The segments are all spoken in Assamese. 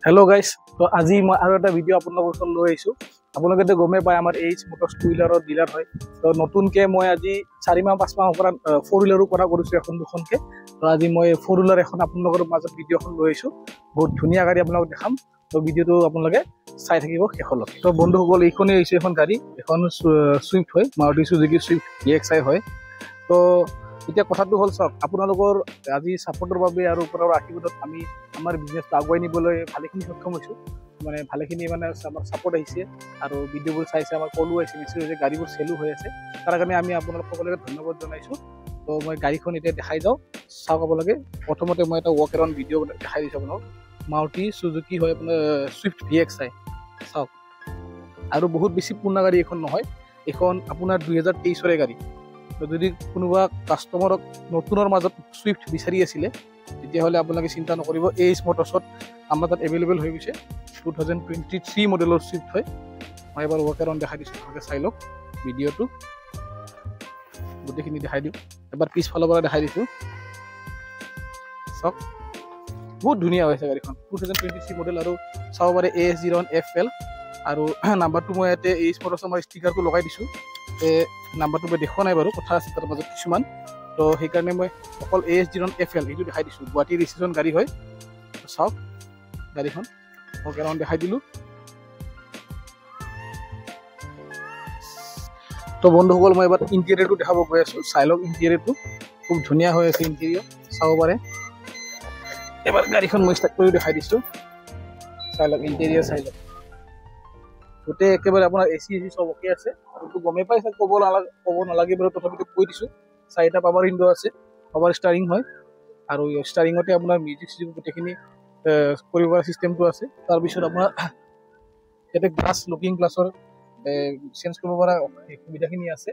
हेलो गाइस तो आज मैं और एक भिडिओ अपन लै आपलोके गमे पाए आम H Motors two wheeler dealer है तो नतुन के मैं आज 4 माह 5 माह फोर व्हीलर दुखनके तो आज मैं फोर व्हीलर अपन मजत भिडिओ लै बहुत धुनिया गाड़ी अपना देखाम तो भिडिओ तो अपने चाई शेषल तो बंधुसकल ये गाड़ी एन सुइफ्ट है मारुति सुजुकी सुइफ्ट EXI है तो এতিয়া কথাটো হল সব আপোনালোকৰ আজি সাপোৰ্টৰ বাবে আৰু ওপৰৰ আশীৰ্বাদত আমি আমাৰ বিজনেছটো আগুৱাই নিবলৈ ভালেখিনি সক্ষম হৈছো মানে ভালেখিনি মানে আমাৰ সাপোৰ্ট আহিছে আৰু ভিডিঅ'বোৰ চাইছে আমাৰ কলো আহিছে নিশ্চয় যে গাড়ীবোৰ চেলো হৈ আছে তাৰ কাৰণে আমি আপোনালোক সকলোকে ধন্যবাদ জনাইছো তো মই গাড়ীখন এতিয়া দেখাই যাও চাওক আপোনালোকে প্ৰথমতে মই এটা ৱক এৰাউণ্ড ভিডিঅ' দেখাই দিছো আপোনাক মাৰুতি সুজুকি হয় আপোনাৰ সুইফট EXI চাওক আৰু বহুত বেছি পুৰণা গাড়ী এখন নহয় এখন আপোনাৰ 2023 গাড়ী যদি কোনোবা কাস্টমাৰক নতুনৰ মাজত সুইফট বিচাৰি আছিল তেতিয়াহ'লে আপোনালোকে চিন্তা নকৰিব এইচ মটৰ্ছত আমাৰ তাত এভেইলেবল হৈ গৈছে 2023 মডেলৰ সুইফট হয় মই এবাৰ ৱক এৰাউণ্ড দেখাই দিছোঁ ভালকৈ চাই লওক ভিডিঅ'টো গোটেইখিনি দেখাই দিওঁ এবাৰ পিছফালৰ পৰা দেখাই দিছোঁ চাওক বহুত ধুনীয়া হৈছে গাড়ীখন 2023 মডেল আৰু চাব পাৰে AS01FL আৰু নাম্বাৰটো মই ইয়াতে এইচ মটৰ্ছৰ মই ষ্টিকাৰটো লগাই দিছোঁ নাম্বাৰটো মই দেখুৱা নাই বাৰু কথা আছে তাৰ মাজত কিছুমান তো সেইকাৰণে মই অকল AS01FL এইটো দেখাই দিছোঁ গুৱাহাটী ৰেজিষ্ট্ৰেশ্যন গাড়ী হয় চাওক গাড়ীখন ৱক এৰাউণ্ড দেখাই দিলোঁ তো বন্ধুসকল মই এবাৰ ইণ্টেৰিয়ৰটো দেখাব গৈ আছোঁ চাই লওক ইণ্টেৰিয়ৰটো খুব ধুনীয়া হৈ আছে ইণ্টেৰিয়ৰ চাব পাৰে এবাৰ গাড়ীখন মই ষ্টাৰ্ট কৰি দেখাই দিছোঁ চাই লওক ইণ্টেৰিয়ৰ চাই লওক গোটেই একেবাৰে আপোনাৰ AC সব ওকে আছে আৰু গমে পাইছে ক'ব নালাগে বাৰু তথাপিতো কৈ দিছোঁ 4টা পাৱাৰ উইণ্ডো আছে পাৱাৰ ষ্টাৰিং হয় আৰু ষ্টাৰিঙতে আপোনাৰ মিউজিক গোটেইখিনি কৰিব পৰা চিষ্টেমটো আছে তাৰপিছত আপোনাৰ ইয়াতে গ্লাছ লুকিং গ্লাছৰ চেঞ্জ কৰিব পৰা সুবিধাখিনি আছে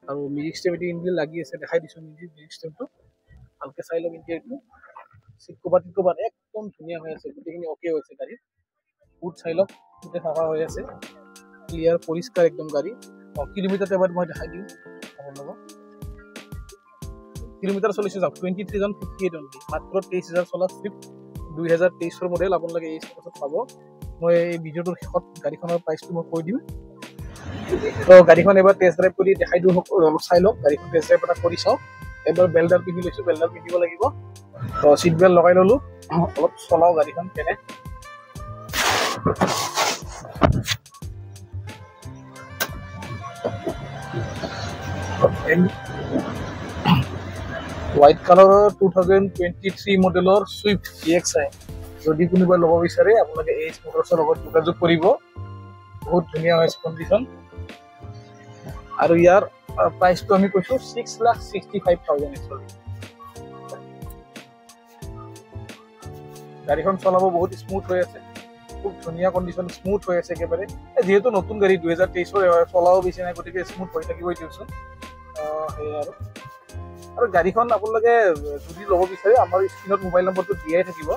আৰু মিউজিক ষ্টেবিলিটি ইনবিল্ট লাগি আছে দেখাই দিছোঁ মিউজিক ষ্টেমটো ভালকৈ চাই লওক ইণ্টেৰিয়ৰটো চিট কভাৰ একদম ধুনীয়া হৈ আছে গোটেইখিনি অ'কে হৈছে গাড়ী বুট চাই লওক গোটেই চাফা হৈ আছে ক্লিয়াৰ পৰিষ্কাৰ একদম গাড়ী কিলোমিটাৰ এবাৰ মই দেখাই দিওঁ আপোনালোকক কিলোমিটাৰ চলিছে যাওক 23,058 অনলি মাত্ৰ 23,000 চলা সুইফট 2023 মডেল আপোনালোকে এই স্পেচত পাব মই এই ভিডিঅ'টোৰ শেষত গাড়ীখনৰ প্ৰাইচটো মই কৈ দিম তো গাড়ীখন এবাৰ টেষ্ট ড্ৰাইভ কৰি দেখাই দিওঁ অলপ চাই লওক গাড়ীখন টেষ্ট ড্ৰাইভ এটা কৰি চাওক এবাৰ বেল্টডাল পিন্ধি লৈছোঁ বেল্টডাল পিন্ধিব লাগিব তো চিট বেল্ট লগাই ল'লোঁ অলপ চলাওঁ গাড়ীখন কেনে হোৱাইট কালাৰৰ 2023 মডেলৰ সুইফট EXI যদি কোনোবাই ল'ব বিচাৰে আপোনালোকে এইচ মটৰ্ছৰ লগত যোগাযোগ কৰিব বহুত ধুনীয়া হৈছে কণ্ডিশ্যন আৰু ইয়াৰ প্ৰাইচটো আমি কৈছোঁ 6,65,000 একচুৱেলি গাড়ীখন চলাব বহুত স্মুথ হৈ আছে খুব ধুনীয়া কণ্ডিশ্যন স্মুথ হৈ আছে একেবাৰে যিহেতু নতুন গাড়ী 2023 চলাব বেছি নাই গতিকে স্মুথ হৈ থাকিবই দিয়কচোন সেয়াই আৰু গাড়ীখন আপোনালোকে যদি ল'ব বিচাৰে আমাৰ স্ক্ৰীণত মোবাইল নম্বৰটো দিয়াই থাকিব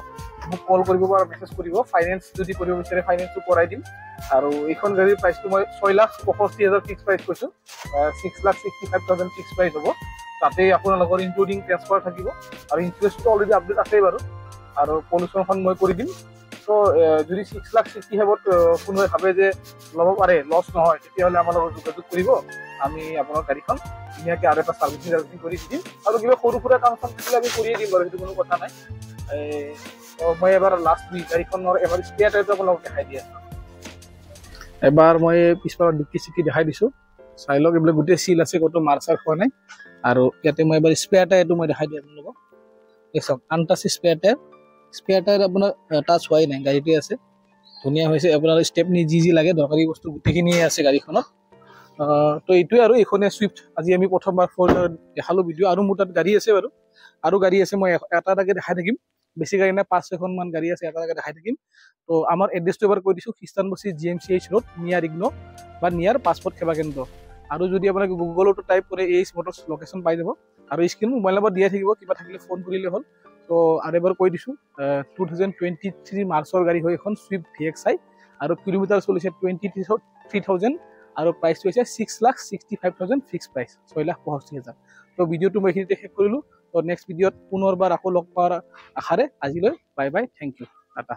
মোক কল কৰিব বা মেছেজ কৰিব ফাইনেন্স যদি কৰিব বিচাৰে ফাইনেন্সটো কৰাই দিম আৰু এইখন গাড়ীৰ প্ৰাইচটো মই 6,65,000 ফিক্স প্ৰাইচ কৈছোঁ 6,65,000 ফিক্স প্ৰাইচ হ'ব তাতে আপোনালোকৰ ইনক্লুডিং ট্ৰেন্সফাৰ থাকিব আৰু ইঞ্চুৰেঞ্চটো অলৰেডি আপডেট আছেই বাৰু আৰু পলিউশ্যনখন মই কৰি দিম তো যদি 6,65,000 কোনোবাই ভাবে যে ল'ব পাৰে লছ নহয় তেতিয়াহ'লে আমাৰ লগত যোগাযোগ কৰিব আমি আপোনাৰ গাড়ীখন ধুনীয়াকৈ আৰু এটা চাৰ্ভিচিং কৰি দিম আৰু কিবা সৰু সুৰা কাম চাম থাকিলে আমি কৰিয়ে দিম বাৰু সেইটো কোনো কথা নাই মই এবাৰ লাষ্ট গাড়ীখনৰ এবাৰ স্পেয়াৰ টায়াৰটো আপোনালোকক দেখাই দি আছোঁ এবাৰ মই পিছফালৰ ডিক্কি চিক্কি দেখাই দিছোঁ চাই লওক এইবিলাক গোটেই চিল আছে ক'তো মাৰ চাৰ খোৱা নাই আৰু ইয়াতে মই এবাৰ স্পেয়াৰ টায়াৰটো মই দেখাই দিম আপোনালোকক এই চাওক আনটাচ স্পেয়াৰ টায়াৰ আপোনাৰ টাচ হোৱাই নাই গাড়ীটোৱে আছে ধুনীয়া হৈছে আপোনাৰ ষ্টেপনি যি লাগে দৰকাৰী বস্তু গোটেইখিনিয়ে আছে গাড়ীখনত তো এইটোৱে আৰু এইখনে সুইফট আজি আমি প্ৰথমবাৰ দেখালোঁ ভিডিঅ' আৰু মোৰ তাত গাড়ী আছে বাৰু আৰু গাড়ী আছে মই এটাকে দেখাই থাকিম বেছি গাড়ী নাই 5-6খনমান গাড়ী আছে এটাকে দেখাই থাকিম তো আমাৰ এড্ৰেছটো এবাৰ কৈ দিছোঁ খ্ৰীষ্টানবস্তি GMCH ৰোড নিয়াৰ ইগনো বা নিয়াৰ পাছপৰ্ট সেৱা কেন্দ্ৰ আৰু যদি আপোনালোকে গুগলতো টাইপ কৰে এইচ মটৰ্ছ লোকেশ্যন পাই যাব আৰু স্ক্ৰীণত মোবাইল নম্বৰ দিয়াই থাকিব কিবা থাকিলে ফোন কৰিলে হ'ল তো আৰু এবাৰ কৈ দিছোঁ 2023 মাৰ্চৰ গাড়ী হয় এখন সুইফট EXI আৰু কিলোমিটাৰ চলিছে 23,000 আৰু প্ৰাইচটো হৈছে 6,65,000 ফিক্স প্ৰাইচ 6,65,000 তো ভিডিঅ'টো মই এইখিনিতে শেষ কৰিলোঁ তো নেক্সট ভিডিঅ'ত পুনৰবাৰ আকৌ লগ পোৱাৰ আশাৰে আজিলৈ bye bye thank you Tata